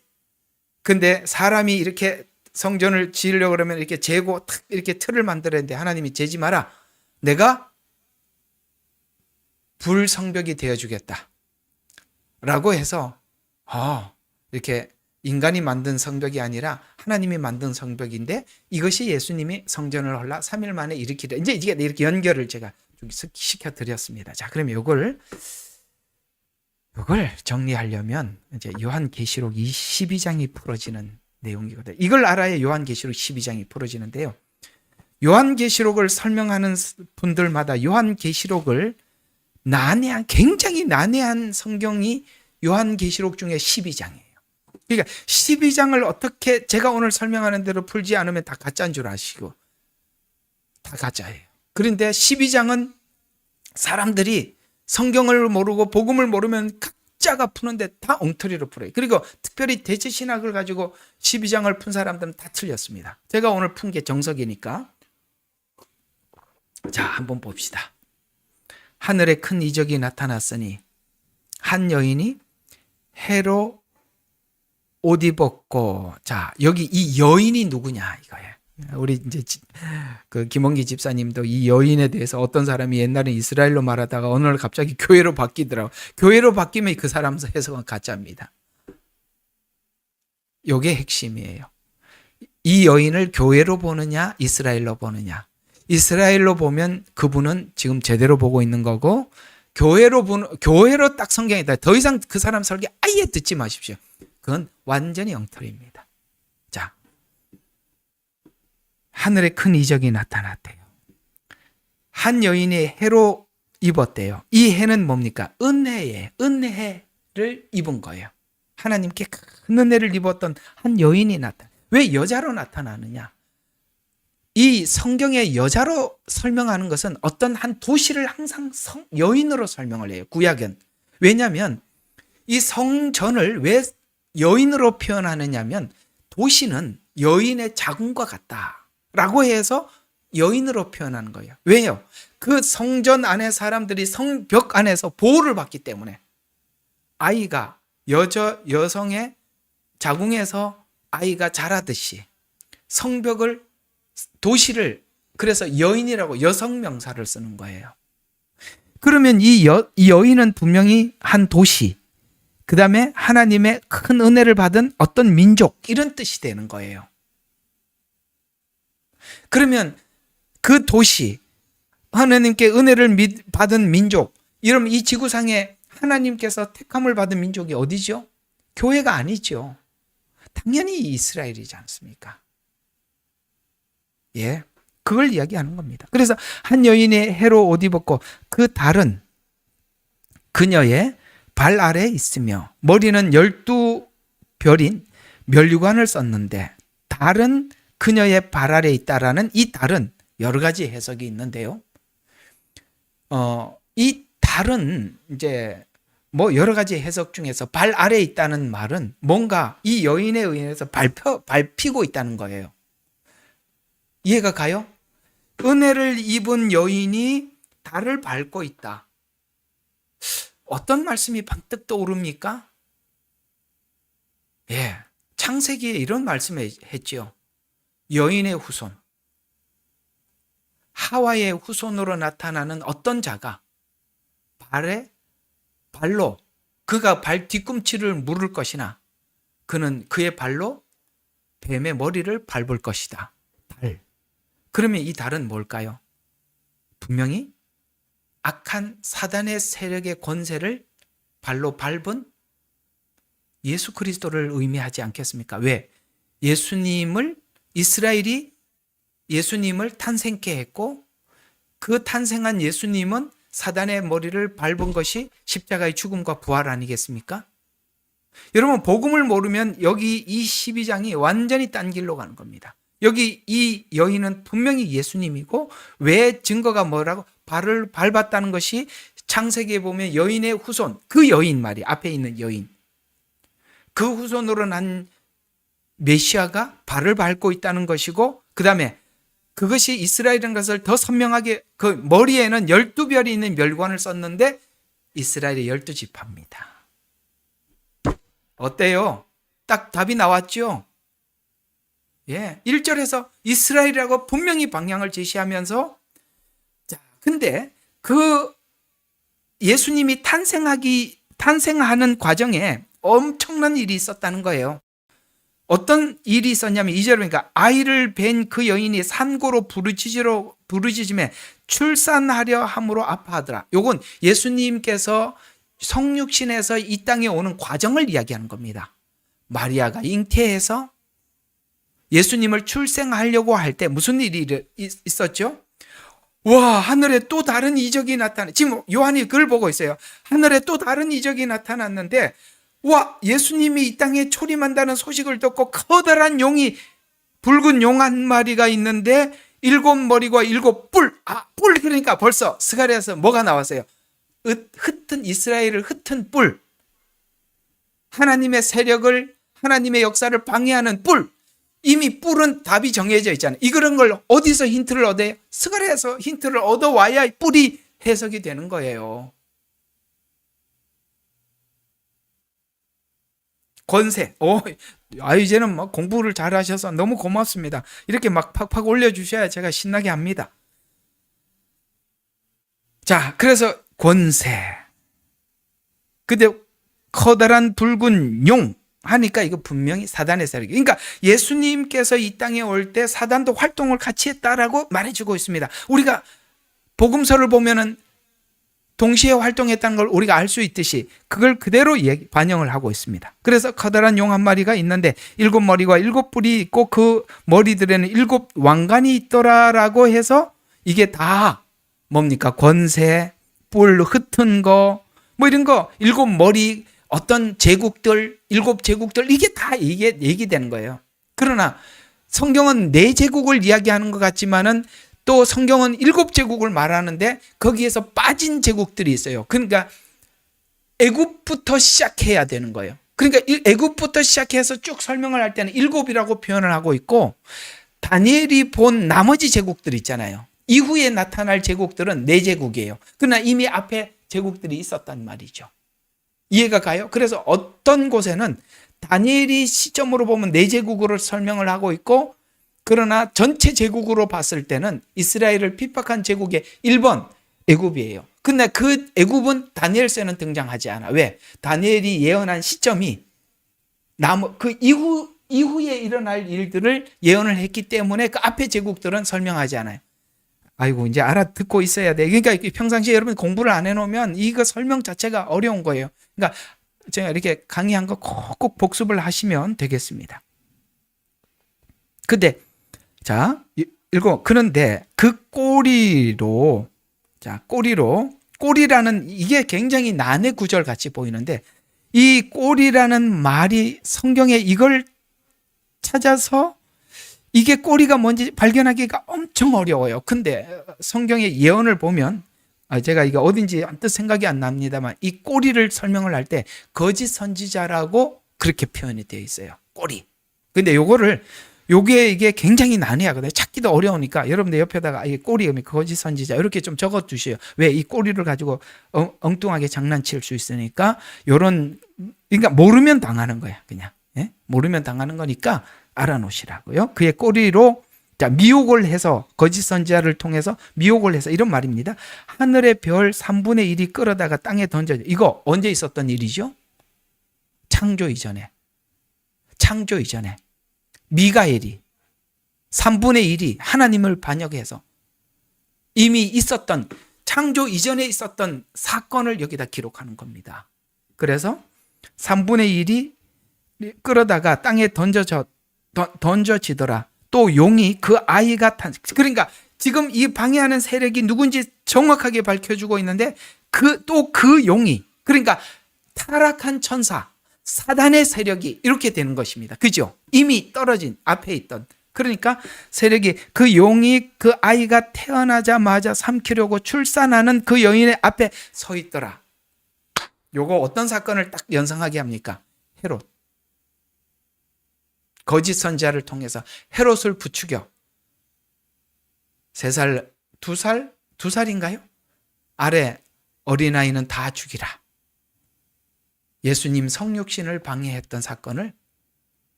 근데 사람이 이렇게 성전을 지으려고 그러면 이렇게 재고 탁 이렇게 틀을 만들었는데 하나님이 재지 마라. 내가 불성벽이 되어주겠다. 라고 해서 이렇게 인간이 만든 성벽이 아니라 하나님이 만든 성벽인데 이것이 예수님이 성전을 헐라 3일 만에 일으키려. 이제 이렇게 연결을 제가 좀 시켜드렸습니다. 자, 그러면 이걸 정리하려면 이제 요한계시록 12장이 풀어지는 내용이거든요. 이걸 알아야 요한계시록 12장이 풀어지는데요. 요한계시록을 설명하는 분들마다 요한계시록을 굉장히 난해한 성경이 요한계시록 중에 12장이에요. 그러니까 12장을 어떻게 제가 오늘 설명하는 대로 풀지 않으면 다 가짜인 줄 아시고 다 가짜예요. 그런데 12장은 사람들이 성경을 모르고 복음을 모르면 각자가 푸는데 다 엉터리로 풀어요. 그리고 특별히 대체신학을 가지고 12장을 푼 사람들은 다 틀렸습니다. 제가 오늘 푼 게 정석이니까 자, 한번 봅시다. 하늘에 큰 이적이 나타났으니 한 여인이 해로 옷 입었고, 자, 여기 이 여인이 누구냐 이거예요. 우리 이제 그 김원기 집사님도 이 여인에 대해서 어떤 사람이 옛날에 이스라엘로 말하다가 어느 날 갑자기 교회로 바뀌더라고. 교회로 바뀌면 그 사람 해석은 가짜입니다. 이게 핵심이에요. 이 여인을 교회로 보느냐 이스라엘로 보느냐. 이스라엘로 보면 그분은 지금 제대로 보고 있는 거고 교회로 딱 성경이다. 더 이상 그 사람 설교 아예 듣지 마십시오. 그건 완전히 엉터리입니다. 자, 하늘에 큰 이적이 나타났대요. 한 여인이 해로 입었대요. 이 해는 뭡니까? 은혜를 입은 거예요. 하나님께 큰 은혜를 입었던 한 여인이 왜 여자로 나타나느냐? 이 성경의 여자로 설명하는 것은 어떤 한 도시를 항상 여인으로 설명을 해요. 구약은. 왜냐하면 이 성전을 왜 여인으로 표현하느냐면 도시는 여인의 자궁과 같다라고 해서 여인으로 표현하는 거예요. 왜요? 그 성전 안에 사람들이 성벽 안에서 보호를 받기 때문에 아이가 여성의 자궁에서 아이가 자라듯이 성벽을 도시를 그래서 여인이라고 여성 명사를 쓰는 거예요. 그러면 이 여인은 분명히 한 도시, 그 다음에 하나님의 큰 은혜를 받은 어떤 민족 이런 뜻이 되는 거예요. 그러면 그 도시, 하나님께 은혜를 받은 민족, 이러면 이 지구상에 하나님께서 택함을 받은 민족이 어디죠? 교회가 아니죠. 당연히 이스라엘이지 않습니까? 예, 그걸 이야기하는 겁니다. 그래서 한 여인이 해로 옷 입었고 그 달은 그녀의 발 아래에 있으며 머리는 12별인 면류관을 썼는데 달은 그녀의 발 아래에 있다라는 이 달은 여러 가지 해석이 있는데요. 이 달은 이제 뭐 여러 가지 해석 중에서 발 아래에 있다는 말은 뭔가 이 여인에 의해서 밟히고 있다는 거예요. 이해가 가요? 은혜를 입은 여인이 달을 밟고 있다. 어떤 말씀이 번뜩 떠오릅니까? 예, 창세기에 이런 말씀을 했죠. 여인의 후손, 하와의 후손으로 나타나는 어떤 자가 발로 그가 발 뒤꿈치를 물을 것이나 그는 그의 발로 뱀의 머리를 밟을 것이다. 달. 그러면 이 달은 뭘까요? 분명히 악한 사단의 세력의 권세를 발로 밟은 예수 그리스도를 의미하지 않겠습니까? 왜? 이스라엘이 예수님을 탄생케 했고 그 탄생한 예수님은 사단의 머리를 밟은 것이 십자가의 죽음과 부활 아니겠습니까? 여러분 복음을 모르면 여기 이 12장이 완전히 딴 길로 가는 겁니다. 여기 이 여인은 분명히 예수님이고 왜 증거가 뭐라고? 발을 밟았다는 것이 창세기에 보면 여인의 후손, 그 여인 말이 앞에 있는 여인, 그 후손으로 난 메시아가 발을 밟고 있다는 것이고 그 다음에 그것이 이스라엘이라는 것을 더 선명하게 그 머리에는 12별이 있는 멸관을 썼는데 이스라엘의 12지파입니다. 어때요? 딱 답이 나왔죠? 예, 1절에서 이스라엘이라고 분명히 방향을 제시하면서 자, 근데 그 예수님이 탄생하는 과정에 엄청난 일이 있었다는 거예요. 어떤 일이 있었냐면 2절 보니까 아이를 뵌 그 여인이 산고로 부르짖음에 출산하려 함으로 아파하더라. 요건 예수님께서 성육신에서 이 땅에 오는 과정을 이야기하는 겁니다. 마리아가 잉태해서 예수님을 출생하려고 할 때 무슨 일이 있었죠? 와, 하늘에 또 다른 이적이 나타나. 지금 요한이 그걸 보고 있어요. 하늘에 또 다른 이적이 나타났는데 와, 예수님이 이 땅에 초림한다는 소식을 듣고 커다란 용이 붉은 용 한 마리가 있는데 7머리와 7뿔. 뿔 그러니까 벌써 스가랴에서 뭐가 나왔어요? 흩은 이스라엘을 흩은 뿔. 하나님의 세력을 하나님의 역사를 방해하는 뿔. 이미 뿔은 답이 정해져 있잖아요. 이런 걸 어디서 힌트를 얻어요? 스가랴에서 힌트를 얻어와야 뿔이 해석이 되는 거예요. 권세. 이제는 막 공부를 잘 하셔서 너무 고맙습니다. 이렇게 막 팍팍 올려주셔야 제가 신나게 합니다. 자, 그래서 권세. 근데 커다란 붉은 용 하니까 이거 분명히 사단의 세력. 그러니까 예수님께서 이 땅에 올 때 사단도 활동을 같이 했다라고 말해주고 있습니다. 우리가 복음서를 보면은 동시에 활동했다는 걸 우리가 알 수 있듯이 그걸 그대로 반영을 하고 있습니다. 그래서 커다란 용 한 마리가 있는데 7머리와 7뿔이 있고 그 머리들에는 7 왕관이 있더라라고 해서 이게 다 뭡니까? 권세, 뿔, 흩은 거, 뭐 이런 거, 7머리, 어떤 제국들, 7제국들, 이게 얘기되는 거예요. 그러나 성경은 4제국을 이야기하는 것 같지만은 또 성경은 7제국을 말하는데 거기에서 빠진 제국들이 있어요. 그러니까 애굽부터 시작해야 되는 거예요. 그러니까 애굽부터 시작해서 쭉 설명을 할 때는 7이라고 표현을 하고 있고, 다니엘이 본 나머지 제국들 있잖아요. 이후에 나타날 제국들은 4제국이에요. 그러나 이미 앞에 제국들이 있었단 말이죠. 이해가 가요? 그래서 어떤 곳에는 다니엘이 시점으로 보면 4제국으로 설명을 하고 있고, 그러나 전체 제국으로 봤을 때는 이스라엘을 핍박한 제국의 1번 애굽이에요. 근데 그 애굽은 다니엘서에는 등장하지 않아. 왜? 다니엘이 예언한 시점이 그 이후에 일어날 일들을 예언을 했기 때문에 그 앞에 제국들은 설명하지 않아요. 아이고, 이제 알아듣고 있어야 돼. 그러니까 평상시에 여러분 공부를 안 해놓으면 이거 설명 자체가 어려운 거예요. 그러니까 제가 이렇게 강의한 거 꼭 복습을 하시면 되겠습니다. 근데 자, 그런데 그 꼬리라는 이게 굉장히 난해 구절 같이 보이는데, 이 꼬리라는 말이 성경에 이걸 찾아서 이게 꼬리가 뭔지 발견하기가 엄청 어려워요. 근데 성경의 예언을 보면, 제가 이게 어딘지 언뜻 생각이 안 납니다만, 이 꼬리를 설명을 할 때 거짓 선지자라고 그렇게 표현이 되어 있어요. 꼬리. 근데 이게 굉장히 난해하거든요. 찾기도 어려우니까 여러분들 옆에다가 이 꼬리, 거짓 선지자 이렇게 좀 적어 주세요. 왜? 이 꼬리를 가지고 엉뚱하게 장난칠 수 있으니까. 그러니까 모르면 당하는 거야, 그냥. 예? 모르면 당하는 거니까 알아놓으시라고요. 그의 꼬리로 미혹을 해서, 거짓 선지자를 통해서 미혹을 해서, 이런 말입니다. 하늘의 별 3분의 1이 끌어다가 땅에 던져져. 이거 언제 있었던 일이죠? 창조 이전에. 미가엘이 3분의 1이 하나님을 반역해서 이미 있었던, 창조 이전에 있었던 사건을 여기다 기록하는 겁니다. 그래서 3분의 1이 끌어다가 땅에 던져지더라. 또 용이 그 아이가 그러니까 지금 이 방해하는 세력이 누군지 정확하게 밝혀주고 있는데, 그 용이, 그러니까 타락한 천사, 사단의 세력이 이렇게 되는 것입니다. 그죠? 이미 떨어진 앞에 있던. 그러니까 세력이, 그 용이 그 아이가 태어나자마자 삼키려고 출산하는 그 여인의 앞에 서 있더라. 요거 어떤 사건을 딱 연상하게 합니까? 헤롯. 거짓 선지자를 통해서 헤롯을 부추겨 3살, 2살인가요? 아래 어린아이는 다 죽이라. 예수님 성육신을 방해했던 사건을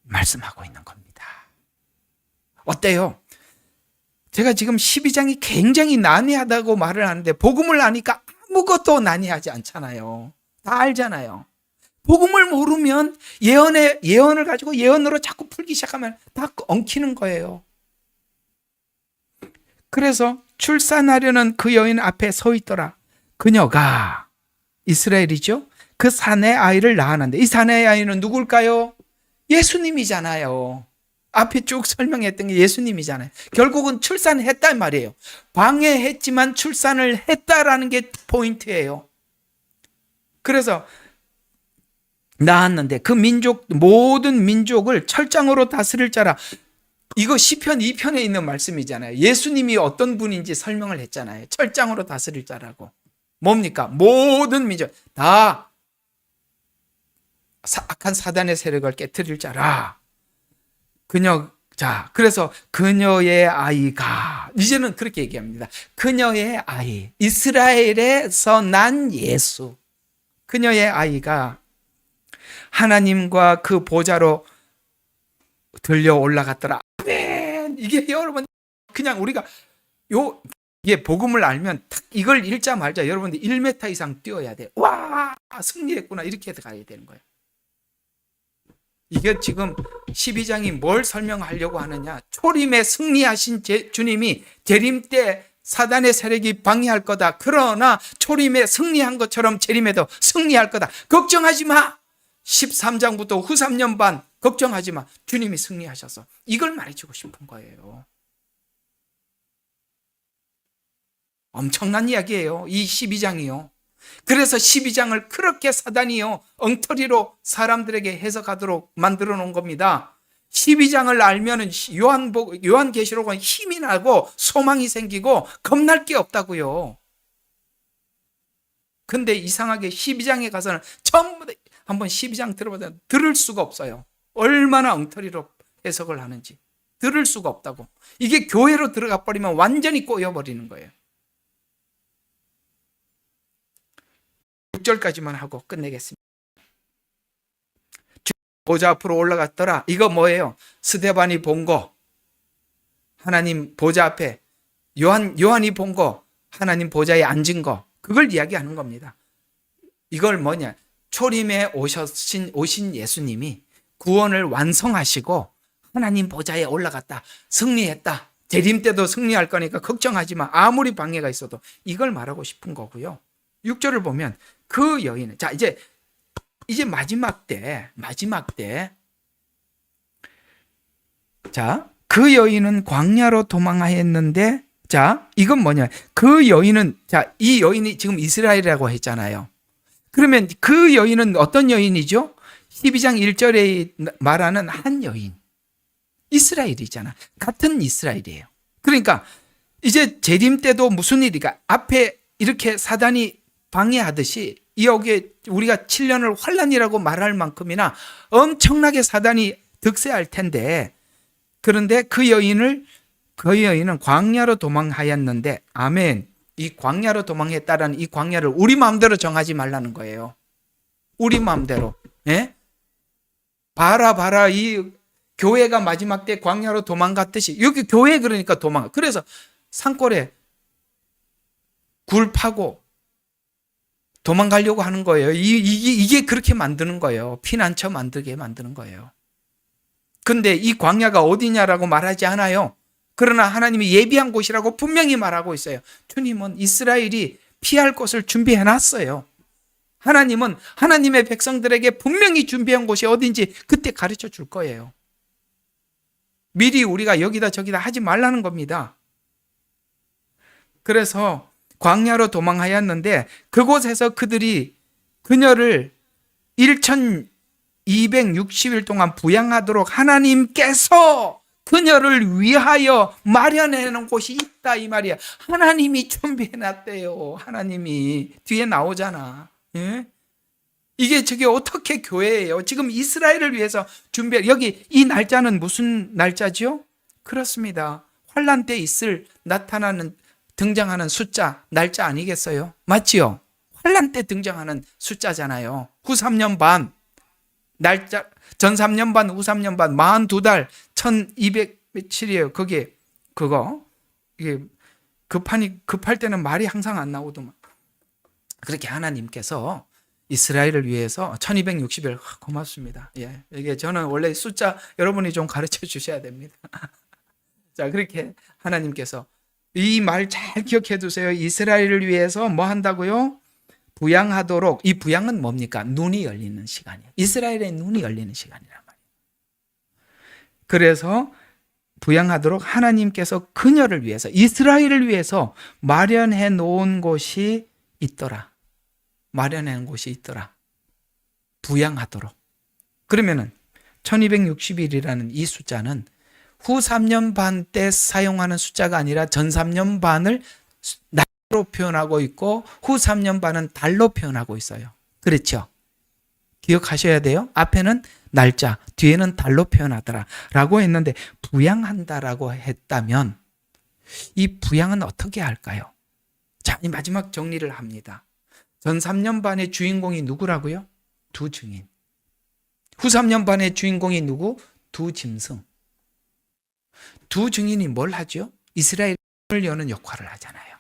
말씀하고 있는 겁니다. 어때요? 제가 지금 12장이 굉장히 난해하다고 말을 하는데, 복음을 아니까 아무것도 난해하지 않잖아요. 다 알잖아요. 복음을 모르면 예언을 가지고 예언으로 자꾸 풀기 시작하면 다 엉키는 거예요. 그래서 출산하려는 그 여인 앞에 서 있더라. 그녀가 이스라엘이죠. 그 사내 아이를 낳았는데, 이 사내 아이는 누굴까요? 예수님이잖아요. 앞에 쭉 설명했던 게 예수님이잖아요. 결국은 출산했단 말이에요. 방해했지만 출산을 했다라는 게 포인트예요. 그래서 낳았는데 그 모든 민족을 철장으로 다스릴 자라. 이거 시편 2편에 있는 말씀이잖아요. 예수님이 어떤 분인지 설명을 했잖아요. 철장으로 다스릴 자라고. 뭡니까? 모든 민족 다 악한 사단의 세력을 깨트릴 자라. 그래서 그녀의 아이가, 이제는 그렇게 얘기합니다. 그녀의 아이, 이스라엘에서 난 예수. 그녀의 아이가 하나님과 그 보좌로 들려 올라갔더라. 아멘. 이게 여러분, 그냥 우리가 이게 복음을 알면 이걸 읽자 말자 여러분들 1m 이상 뛰어야 돼. 와, 승리했구나. 이렇게 가야 되는 거예요. 이게 지금 12장이 뭘 설명하려고 하느냐? 초림에 승리하신 주님이 재림 때 사단의 세력이 방해할 거다. 그러나 초림에 승리한 것처럼 재림에도 승리할 거다. 걱정하지 마. 13장부터 후 3년 반 걱정하지 마. 주님이 승리하셔서. 이걸 말해주고 싶은 거예요. 엄청난 이야기예요. 이 12장이요. 그래서 12장을 그렇게 사단이요 엉터리로 사람들에게 해석하도록 만들어 놓은 겁니다. 12장을 알면은 요한계시록은 힘이 나고 소망이 생기고 겁날 게 없다고요. 근데 이상하게 12장에 가서는 전부 다 한번 12장 들어보자 들을 수가 없어요. 얼마나 엉터리로 해석을 하는지 들을 수가 없다고. 이게 교회로 들어가 버리면 완전히 꼬여버리는 거예요. 6절까지만 하고 끝내겠습니다. 보좌 앞으로 올라갔더라. 이거 뭐예요? 스데반이 본 거, 하나님 보좌 앞에 요한이 본 거, 하나님 보좌에 앉은 거, 그걸 이야기하는 겁니다. 이걸 뭐냐? 초림에 오신 예수님이 구원을 완성하시고 하나님 보좌에 올라갔다. 승리했다. 재림 때도 승리할 거니까 걱정하지 마. 아무리 방해가 있어도. 이걸 말하고 싶은 거고요. 6절을 보면 그 여인은, 자, 이제 마지막 때, 자, 그 여인은 광야로 도망하였는데, 자, 이건 뭐냐? 그 여인은, 자, 이 여인이 지금 이스라엘이라고 했잖아요. 그러면 그 여인은 어떤 여인이죠? 12장 1절에 말하는 한 여인. 이스라엘이잖아. 같은 이스라엘이에요. 그러니까 이제 재림 때도 무슨 일이가 앞에 이렇게 사단이 방해하듯이 여기에 우리가 7년을 환란이라고 말할 만큼이나 엄청나게 사단이 득세할 텐데, 그런데 그 여인은 광야로 도망하였는데, 아멘. 이 광야로 도망했다라는 이 광야를 우리 마음대로 정하지 말라는 거예요. 우리 마음대로. 예? 봐라 이 교회가 마지막 때 광야로 도망갔듯이, 여기 교회 그러니까 도망가. 그래서 산골에 굴 파고 도망가려고 하는 거예요. 이게 그렇게 만드는 거예요. 피난처 만들게 만드는 거예요. 근데 이 광야가 어디냐라고 말하지 않아요. 그러나 하나님이 예비한 곳이라고 분명히 말하고 있어요. 주님은 이스라엘이 피할 곳을 준비해 놨어요. 하나님은 하나님의 백성들에게 분명히 준비한 곳이 어딘지 그때 가르쳐 줄 거예요. 미리 우리가 여기다 저기다 하지 말라는 겁니다. 그래서 광야로 도망하였는데, 그곳에서 그들이 그녀를 1260일 동안 부양하도록 하나님께서 그녀를 위하여 마련해 놓은 곳이 있다, 이 말이야. 하나님이 준비해 놨대요. 하나님이 뒤에 나오잖아. 예? 이게 저게 어떻게 교회예요? 지금 이스라엘을 위해서 여기 이 날짜는 무슨 날짜죠? 그렇습니다. 환란 때 등장하는 숫자, 날짜 아니겠어요? 맞지요? 환란 때 등장하는 숫자잖아요. 후 3년 반, 날짜, 전 3년 반, 후 3년 반, 42달, 1200며칠이에요. 이게 급할 때는 말이 항상 안 나오더만. 그렇게 하나님께서 이스라엘을 위해서 1260일, 고맙습니다. 예. 이게 저는 원래 숫자 여러분이 좀 가르쳐 주셔야 됩니다. 자, 그렇게 하나님께서 이 말 잘 기억해 두세요. 이스라엘을 위해서 뭐 한다고요? 부양하도록. 이 부양은 뭡니까? 눈이 열리는 시간이에요. 이스라엘의 눈이 열리는 시간이란 말이에요. 그래서 부양하도록 하나님께서 그녀를 위해서, 이스라엘을 위해서 마련해 놓은 곳이 있더라. 마련해 놓은 곳이 있더라. 부양하도록. 그러면은 1260일이라는 이 숫자는 후 3년 반 때 사용하는 숫자가 아니라 전 3년 반을 날로 표현하고 있고, 후 3년 반은 달로 표현하고 있어요. 그렇죠? 기억하셔야 돼요. 앞에는 날짜, 뒤에는 달로 표현하더라 라고 했는데, 부양한다라고 했다면 이 부양은 어떻게 할까요? 자, 이 마지막 정리를 합니다. 전 3년 반의 주인공이 누구라고요? 두 증인. 후 3년 반의 주인공이 누구? 두 짐승. 두 증인이 뭘 하죠? 이스라엘을 여는 역할을 하잖아요.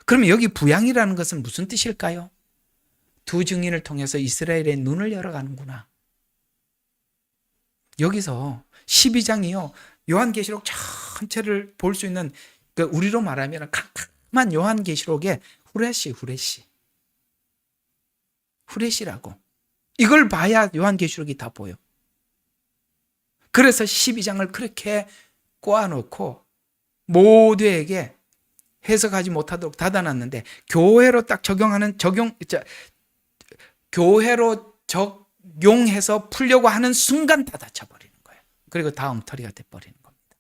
그러면 여기 부양이라는 것은 무슨 뜻일까요? 두 증인을 통해서 이스라엘의 눈을 열어가는구나. 여기서 12장이요. 요한계시록 전체를 볼 수 있는 그 우리로 말하면 캄캄한 요한계시록의 후레쉬라고. 이걸 봐야 요한계시록이 다 보여. 그래서 12장을 그렇게 꼬아놓고 모두에게 해석하지 못하도록 닫아놨는데, 교회로 딱 교회로 적용해서 풀려고 하는 순간 다 닫혀버리는 거예요. 그리고 다 엉터리가 돼버리는 겁니다.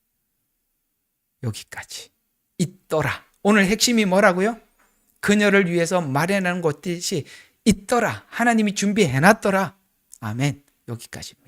여기까지. 있더라. 오늘 핵심이 뭐라고요? 그녀를 위해서 마련하는 것이 있더라. 하나님이 준비해놨더라. 아멘. 여기까지입니다.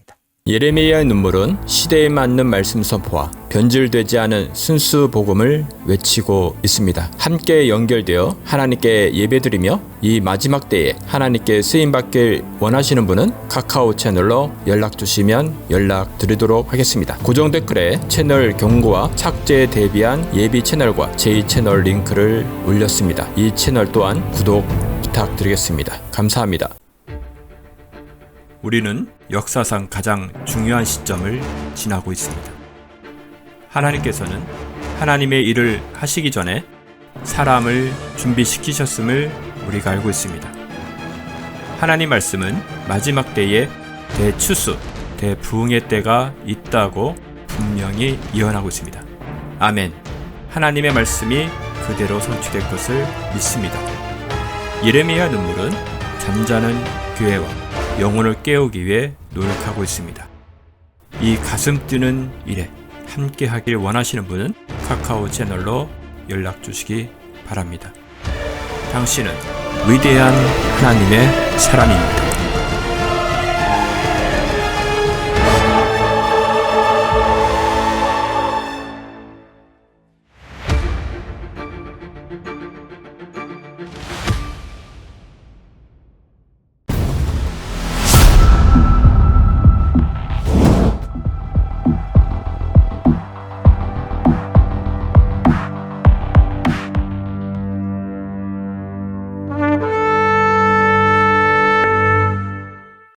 예레미야의 눈물은 시대에 맞는 말씀 선포와 변질되지 않은 순수 복음을 외치고 있습니다. 함께 연결되어 하나님께 예배드리며 이 마지막 때에 하나님께 쓰임받길 원하시는 분은 카카오 채널로 연락 주시면 연락드리도록 하겠습니다. 고정 댓글에 채널 경고와 착제에 대비한 예비 채널과 제2채널 링크를 올렸습니다. 이 채널 또한 구독 부탁드리겠습니다. 감사합니다. 우리는 역사상 가장 중요한 시점을 지나고 있습니다. 하나님께서는 하나님의 일을 하시기 전에 사람을 준비시키셨음을 우리가 알고 있습니다. 하나님 말씀은 마지막 때에 대추수, 대부흥의 때가 있다고 분명히 예언하고 있습니다. 아멘. 하나님의 말씀이 그대로 성취될 것을 믿습니다. 예레미야 눈물은 잠자는 교회와 영혼을 깨우기 위해 노력하고 있습니다. 이 가슴 뛰는 일에 함께 하길 원하시는 분은 카카오 채널로 연락 주시기 바랍니다. 당신은 위대한 하나님의 사람입니다.